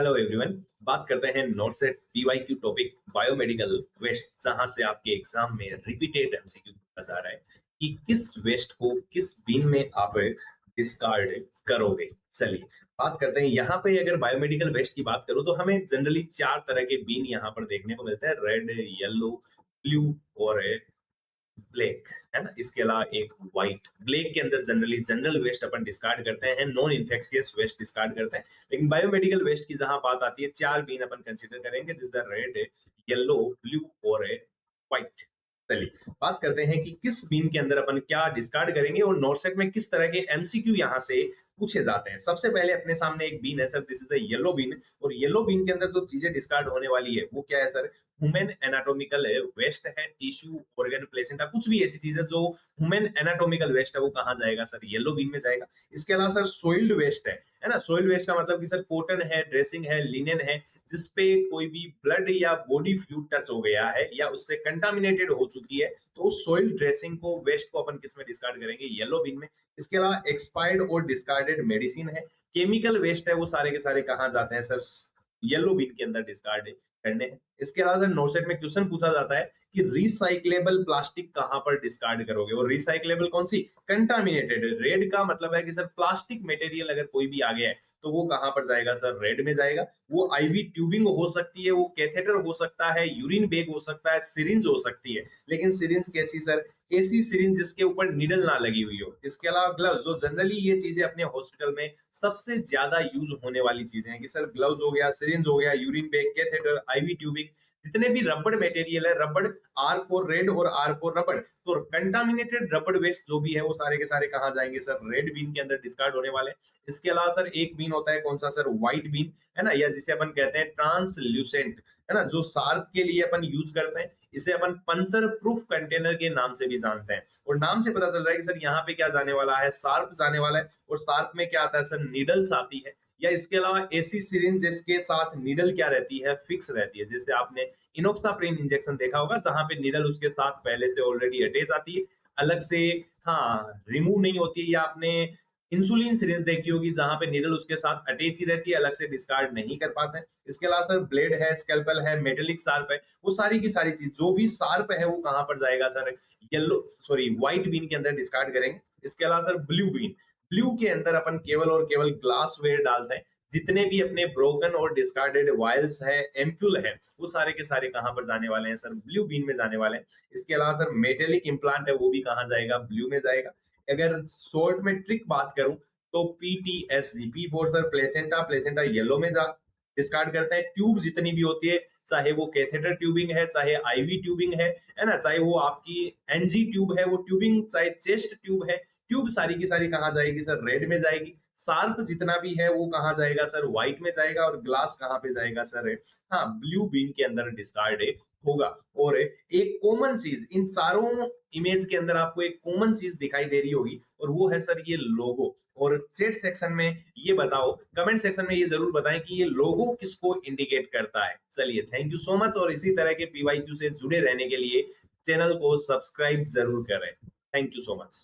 Hello everyone. बात करते हैं NORCET PYQ topic biomedical waste, जहां से आपके एग्जाम में रिपीटेड एमसीक्यू पूछा जा रहा है कि किस वेस्ट को किस बीन में आप डिस्कार्ड करोगे। चलिए बात करते हैं। यहाँ पे अगर बायोमेडिकल वेस्ट की बात करूं तो हमें जनरली चार तरह के बीन यहाँ पर देखने को मिलते हैं: रेड, येलो, ब्लू और ब्लैक, है ना। इसके अलावा एक व्हाइट। ब्लैक के अंदर जनरली जनरल वेस्ट अपन डिस्कार्ड करते हैं, नॉन इन्फेक्शियस वेस्ट डिस्कार्ड करते हैं। लेकिन बायोमेडिकल वेस्ट की जहां बात आती है, चार बीन अपन कंसीडर करेंगे, this the red, yellow, blue और व्हाइट। चलिए बात करते हैं कि किस बीन के अंदर अपन क्या डिस्कार्ड करेंगे और नॉर्सेट में किस तरह के एमसीक्यू यहाँ से पूछे जाते हैं। सबसे पहले अपने सामने एक बीन है sir, this is the yellow bin. और येलो बीन के अंदर जो चीजें डिस्कार्ड होने वाली है वो क्या है सर? ह्यूमन एनाटॉमिकल वेस्ट है, टिश्यू, ऑर्गन, प्लेसेंटा, कुछ भी ऐसी चीज है जो ह्यूमन एनाटॉमिकल वेस्ट है, वो कहाँ जाएगा सर? येलो बीन में जाएगा। इसके अलावा सर सोइल्ड वेस्ट है ना। सोइल्ड वेस्ट का मतलब कि सर कॉटन है, ड्रेसिंग है, लिनेन है, जिसपे कोई भी ब्लड या बॉडी फ्लूइड टच हो गया है या उससे कंटामिनेटेड हो चुकी है, तो उस सोइल्ड ड्रेसिंग को, वेस्ट को अपन किस में डिस्कार्ड करेंगे? येलो बीन में। इसके अलावा एक्सपायर्ड और डिस्कार्डेड मेडिसिन है, केमिकल वेस्ट है, वो सारे के सारे कहाँ जाते हैं सर? येलो बिन के अंदर डिस्कार्ड करने हैं। इसके अलावा नोटसेट में क्वेश्चन पूछा जाता है कि रिसाइक्लेबल प्लास्टिक कहां पर डिस्कार्ड करोगे, और रिसाइक्लेबल कौन सी? कंटामिनेटेड। रेड का मतलब है कि सर प्लास्टिक मटेरियल अगर कोई भी आ गया है तो वो कहां पर जाएगा सर? रेड में जाएगा। वो आईवी ट्यूबिंग हो सकती है, वो कैथेटर हो सकता है, यूरिन बैग हो सकता है, सिरिंज हो सकती है। लेकिन सिरिंज कैसी सर? ऐसी सिरिंज जिसके ऊपर निडल ना लगी हुई हो। इसके अलावा ग्लव्स, जो जनरली ये चीजें अपने हॉस्पिटल में सबसे ज्यादा यूज होने वाली चीजें हैं कि सर ग्लव्स हो गया, सिरिंज हो गया, urine bag, catheter, IV tubing, जितने भी रबड़ मटेरियल है, रबड़, आर फोर रेड और आर फोर रबड़, तो कंटामिनेटेड रबड़ वेस्ट जो भी है वो सारे के सारे कहाँ जाएंगे सर? रेड बीन के अंदर डिस्कार्ड होने वाले। इसके अलावा सर एक बीन होता है, कौन सा सर? व्हाइट बीन, है ना, या जिसे अपन कहते हैं ट्रांसल्यूसेंट, है ना, जो शार्प के लिए अपन यूज करते हैं। इसे अपन पंचर प्रूफ कंटेनर के नाम से भी जानते हैं। और नाम से पता चल रहा है कि सर यहाँ पे क्या जाने वाला है? शार्प जाने वाला है। और शार्प में क्या आता है सर? नीडल्स आती है। या इसके अलावा एसी सिरिंज जिसके साथ नीडल क्या रहती है? फिक्स रहती है। जैसे आपने इनोक्साप्रिन इंजेक्शन देखा होगा, जहां पे नीडल उसके साथ पहले से ऑलरेडी अटैच आती है, अलग से, हाँ, रिमूव नहीं होती है। या आपने इंसुलिन सिरिंज देखी होगी, जहां पे नीडल उसके साथ अटैच ही रहती है, अलग से डिस्कार्ड नहीं कर पाते हैं। इसके अलावा सर ब्लेड है, स्कैल्पल है, मेटेलिक शार्प है, वो सारी की सारी चीज जो भी शार्प है वो कहां पर जाएगा sir? Yellow, sorry, white bin के अंदर डिस्कार्ड करेंगे। इसके अलावा सर ब्लू बीन, ब्लू के अंदर अपन केवल और केवल ग्लास वेयर डालते हैं। जितने भी अपने ब्रोकन और डिस्कार्डेड वायल्स है, एम्प्यूल है, वो सारे के सारे कहां पर जाने वाले हैं सर? ब्लू बीन में जाने वाले हैं। इसके अलावा सर मेटेलिक इंप्लांट है, वो भी कहां जाएगा? ब्लू में जाएगा। अगर शॉर्ट में ट्रिक बात करूं तो PTSG, P for sir placenta, placenta yellow में डिस्कार्ड करते हैं। ट्यूब जितनी भी होती है, चाहे वो कैथेटर ट्यूबिंग है, चाहे आईवी ट्यूबिंग है ना, चाहे वो आपकी एनजी ट्यूब है वो ट्यूबिंग, चाहे चेस्ट ट्यूब है, ट्यूब सारी की सारी कहाँ जाएगी सर? रेड में जाएगी। शार्प जितना भी है वो कहाँ जाएगा सर? व्हाइट में जाएगा। और ग्लास कहाँ पे जाएगा सर? हाँ, ब्लू बीन के अंदर डिस्कार्ड होगा। और एक कॉमन चीज इन सारों इमेज के अंदर आपको एक कॉमन चीज दिखाई दे रही होगी, और वो है सर ये लोगो। और चैट सेक्शन में ये बताओ, कमेंट सेक्शन में ये जरूर बताएं कि ये लोगो किसको इंडिकेट करता है। चलिए, थैंक यू सो मच। और इसी तरह के पीवाईक्यू से जुड़े रहने के लिए चैनल को सब्सक्राइब जरूर करें। Thank you so much.